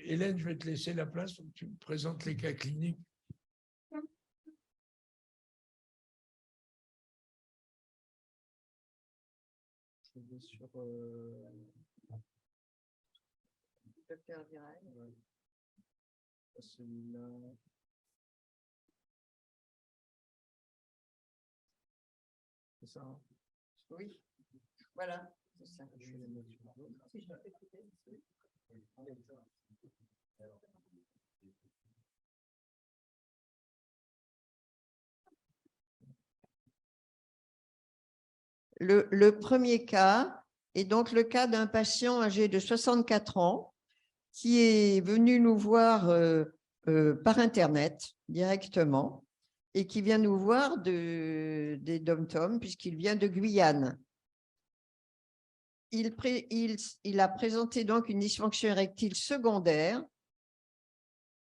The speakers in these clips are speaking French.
Hélène, je vais te laisser la place pour que tu me présentes les cas cliniques. Je vais sur Docteur Viral. celui-là. C'est ça, hein? Oui, voilà. C'est ça. Je vais les mettre sur l'autre. Si je peux écouter, oui. Le premier cas est donc le cas d'un patient âgé de 64 ans qui est venu nous voir par Internet directement et qui vient nous voir des DOM-TOM puisqu'il vient de Guyane. Il a présenté donc une dysfonction érectile secondaire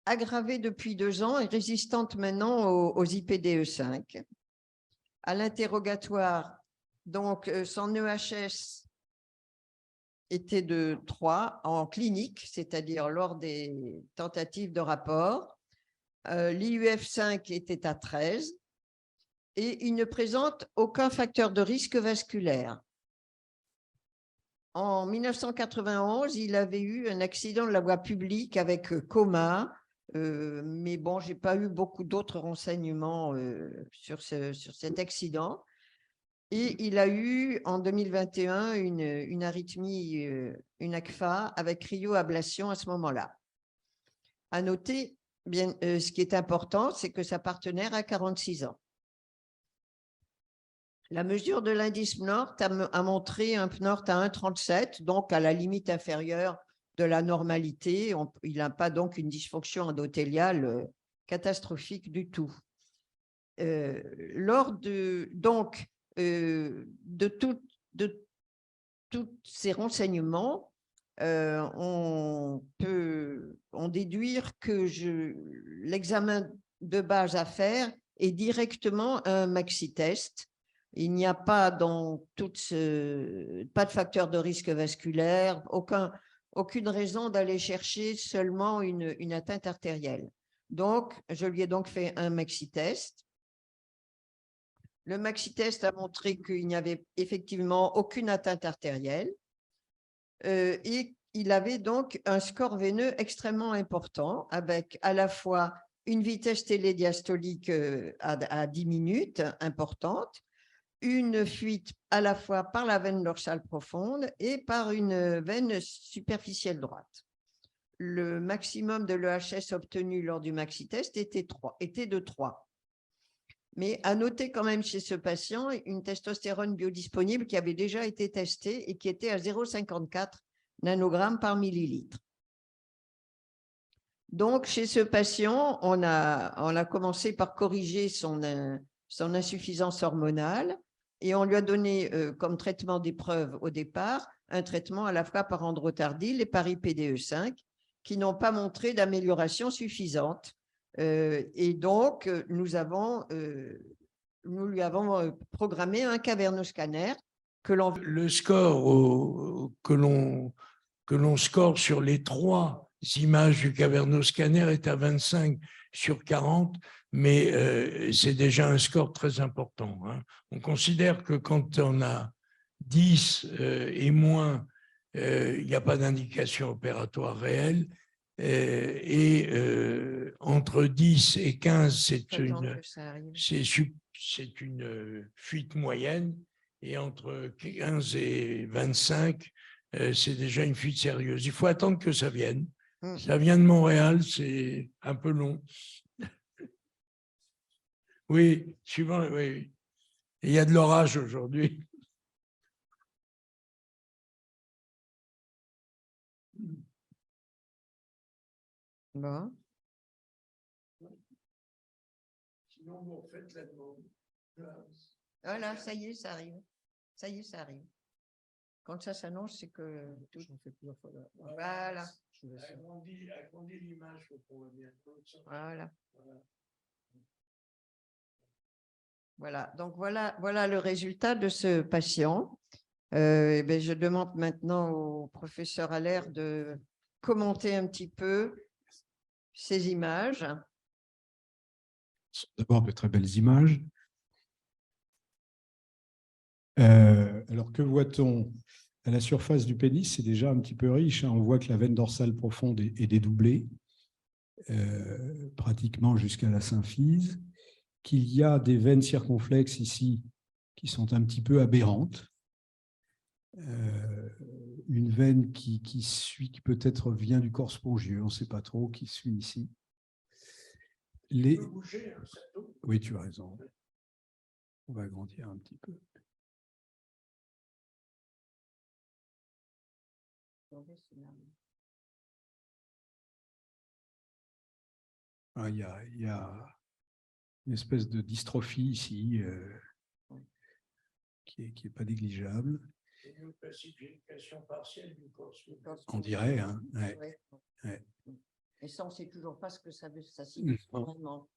aggravée depuis 2 ans et résistante maintenant aux IPDE5. À l'interrogatoire, donc son EHS était de 3 en clinique, c'est-à-dire lors des tentatives de rapport. L'IUF5 était à 13 et il ne présente aucun facteur de risque vasculaire. En 1991, il avait eu un accident de la voie publique avec coma, mais bon, je n'ai pas eu beaucoup d'autres renseignements sur cet accident. Et il a eu en 2021 une arythmie, une ACFA avec cryoablation à ce moment-là. À noter, ce qui est important, c'est que sa partenaire a 46 ans. La mesure de l'indice PNORT a montré un PNORT à 1,37, donc à la limite inférieure de la normalité. Il n'a pas donc une dysfonction endothéliale catastrophique du tout. Lors de tous ces renseignements, on peut en déduire que l'examen de base à faire est directement un maxi-test. Il n'y a pas pas de facteur de risque vasculaire, aucune raison d'aller chercher seulement une atteinte artérielle. Donc, je lui ai donc fait un maxi-test. Le maxi-test a montré qu'il n'y avait effectivement aucune atteinte artérielle et il avait donc un score veineux extrêmement important avec à la fois une vitesse télédiastolique à 10 minutes importante, une fuite à la fois par la veine dorsale profonde et par une veine superficielle droite. Le maximum de l'EHS obtenu lors du maxi-test était de 3. Mais à noter quand même chez ce patient une testostérone biodisponible qui avait déjà été testée et qui était à 0,54 nanogrammes par millilitre. Donc, chez ce patient, on a commencé par corriger son insuffisance hormonale et on lui a donné comme traitement d'épreuve au départ un traitement à la fois par androtardil et par IPDE5 qui n'ont pas montré d'amélioration suffisante. Et donc, nous lui avons programmé un cavernoscanner que l'on… Le score que l'on score sur les 3 images du cavernoscanner est à 25 sur 40, mais c'est déjà un score très important, hein. On considère que quand on a 10 et moins, il n'y a pas d'indication opératoire réelle. Et entre 10 et 15, c'est une fuite moyenne. Et entre 15 et 25, c'est déjà une fuite sérieuse. Il faut attendre que ça vienne. Ça vient de Montréal, c'est un peu long. Oui, suivant, oui. Et il y a de l'orage aujourd'hui. Bon. Sinon, vous refaites la demande. Voilà, ça y est, ça arrive. Ça y est, ça arrive. Quand ça s'annonce, c'est que tout… fait plusieurs fois là. Voilà. Agrandis l'image pour le bien. Voilà. Voilà. Donc, voilà le résultat de ce patient. Je demande maintenant au professeur Allaire de commenter un petit peu ces images. D'abord, de très belles images. Alors, que voit-on? À la surface du pénis, c'est déjà un petit peu riche. On voit que la veine dorsale profonde est dédoublée, pratiquement jusqu'à la symphyse, qu'il y a des veines circonflexes ici qui sont un petit peu aberrantes. Une veine qui suit, qui peut-être vient du corps spongieux, on ne sait pas trop, qui suit ici. Oui, tu as raison. On va agrandir un petit peu. Il y a une espèce de dystrophie ici qui est pas négligeable. Une classification partielle du corps. On dirait, hein. Ouais. Ouais. Ouais. Et ça, on ne sait toujours pas ce que ça signifie vraiment.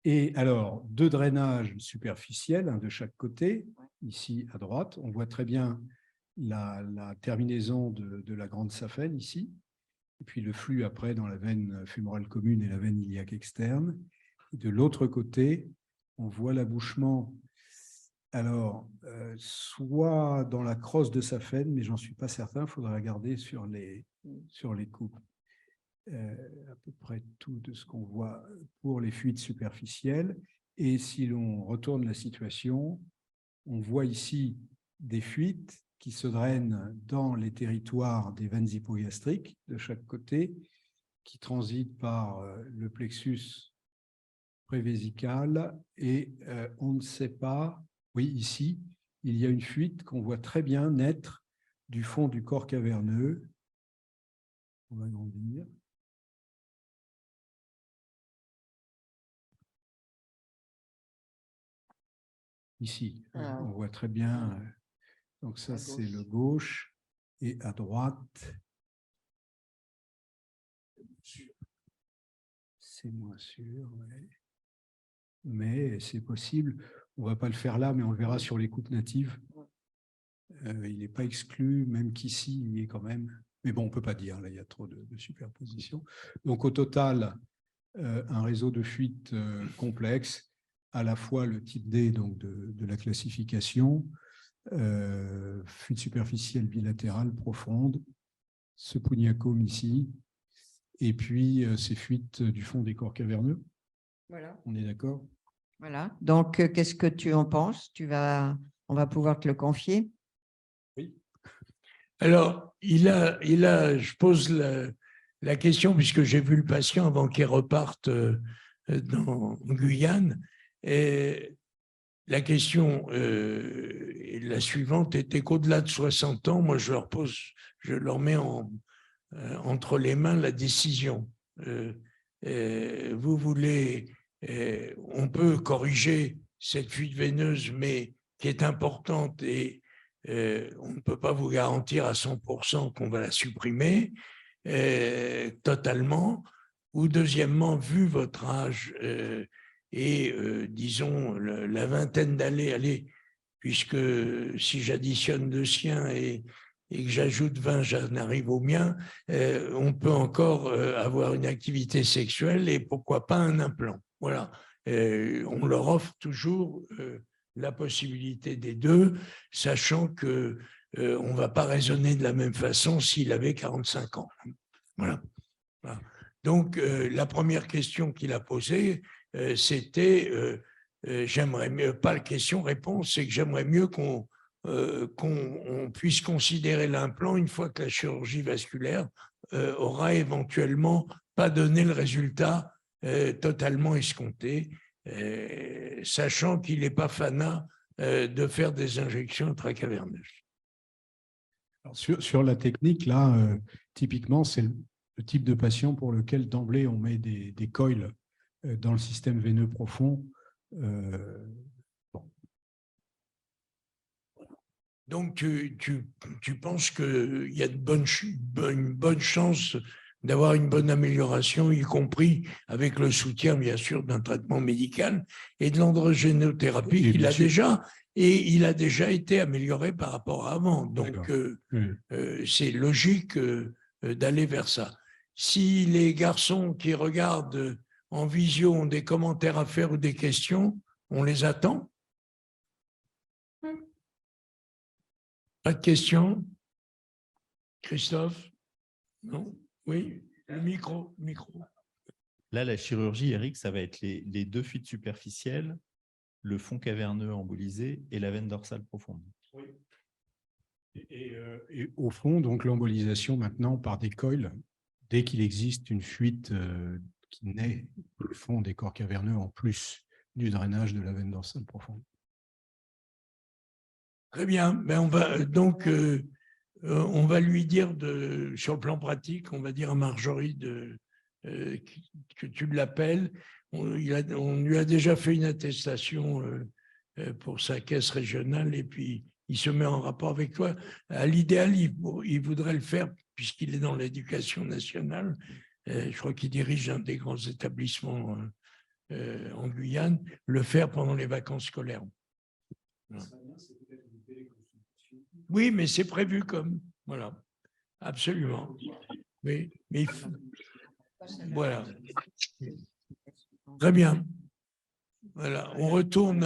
Et alors, 2 drainages superficiels, un de chaque côté, ici à droite. On voit très bien la terminaison de la grande saphène ici, et puis le flux après dans la veine fémorale commune et la veine iliaque externe. Et de l'autre côté, on voit l'abouchement, alors, soit dans la crosse de saphène, mais j'en suis pas certain, il faudra regarder sur les coupes. À peu près tout de ce qu'on voit pour les fuites superficielles. Et si l'on retourne la situation, on voit ici des fuites qui se drainent dans les territoires des veines hypogastriques de chaque côté, qui transitent par le plexus prévésical, et on ne sait pas, oui, ici, il y a une fuite qu'on voit très bien naître du fond du corps caverneux. On va agrandir. Ici, on voit très bien. Donc ça, c'est le gauche. Et à droite, c'est moins sûr. Ouais. Mais c'est possible. On ne va pas le faire là, mais on le verra sur les coupes natives. Il n'est pas exclu, même qu'ici, il y est quand même. Mais bon, on ne peut pas dire. Là, il y a trop de superposition. Donc au total, un réseau de fuites complexe, à la fois le type D donc de la classification, fuite superficielle bilatérale profonde, ce pugnacome ici, et puis ces fuites du fond des corps caverneux. Voilà. On est d'accord? Voilà. Donc, qu'est-ce que tu en penses? On va pouvoir te le confier. Oui. Alors, je pose la question, puisque j'ai vu le patient avant qu'il reparte en Guyane. Et la question, la suivante était qu'au-delà de 60 ans, moi, je leur mets entre les mains la décision. Vous voulez, on peut corriger cette fuite veineuse, mais qui est importante, et on ne peut pas vous garantir à 100% qu'on va la supprimer totalement. Ou deuxièmement, vu votre âge et disons la vingtaine d'années, allez, puisque si j'additionne le sien et que j'ajoute 20, j'en arrive au mien, on peut encore avoir une activité sexuelle et pourquoi pas un implant. Voilà. On leur offre toujours la possibilité des deux, sachant qu'on ne va pas raisonner de la même façon s'il avait 45 ans. Voilà. Voilà. Donc, la première question qu'il a posée, c'était j'aimerais mieux, pas la question-réponse, c'est que j'aimerais mieux qu'on puisse considérer l'implant une fois que la chirurgie vasculaire aura éventuellement pas donné le résultat totalement escompté, sachant qu'il n'est pas fanat de faire des injections intracaverneuses. Alors, sur la technique, là, typiquement, c'est le type de patient pour lequel d'emblée on met des coils dans le système veineux profond. Bon. Donc, tu penses qu'il y a une bonne chance d'avoir une bonne amélioration, y compris avec le soutien, bien sûr, d'un traitement médical et de l'androgénothérapie qu'il a déjà, et il a déjà été amélioré par rapport à avant. Donc, c'est logique d'aller vers ça. Si les garçons qui regardent en visio ont des commentaires à faire ou des questions, on les attend. Pas de questions? Christophe? Non? Oui? Le micro. Là, la chirurgie, Eric, ça va être les deux fuites superficielles, le fond caverneux embolisé et la veine dorsale profonde. Oui. Et au fond, donc l'embolisation maintenant par des coils, dès qu'il existe une fuite qui naît du fond des corps caverneux en plus du drainage de la veine dorsale profonde. Très bien. Ben on va donc on va lui dire sur le plan pratique, on va dire à Marjorie que tu l'appelles. On lui a déjà fait une attestation pour sa caisse régionale et puis il se met en rapport avec toi. À l'idéal, il voudrait le faire puisqu'il est dans l'éducation nationale. Je crois qu'il dirige un des grands établissements en Guyane, le faire pendant les vacances scolaires. Oui, mais c'est prévu comme. Voilà, absolument. Oui, mais voilà. Très bien. Voilà, on retourne.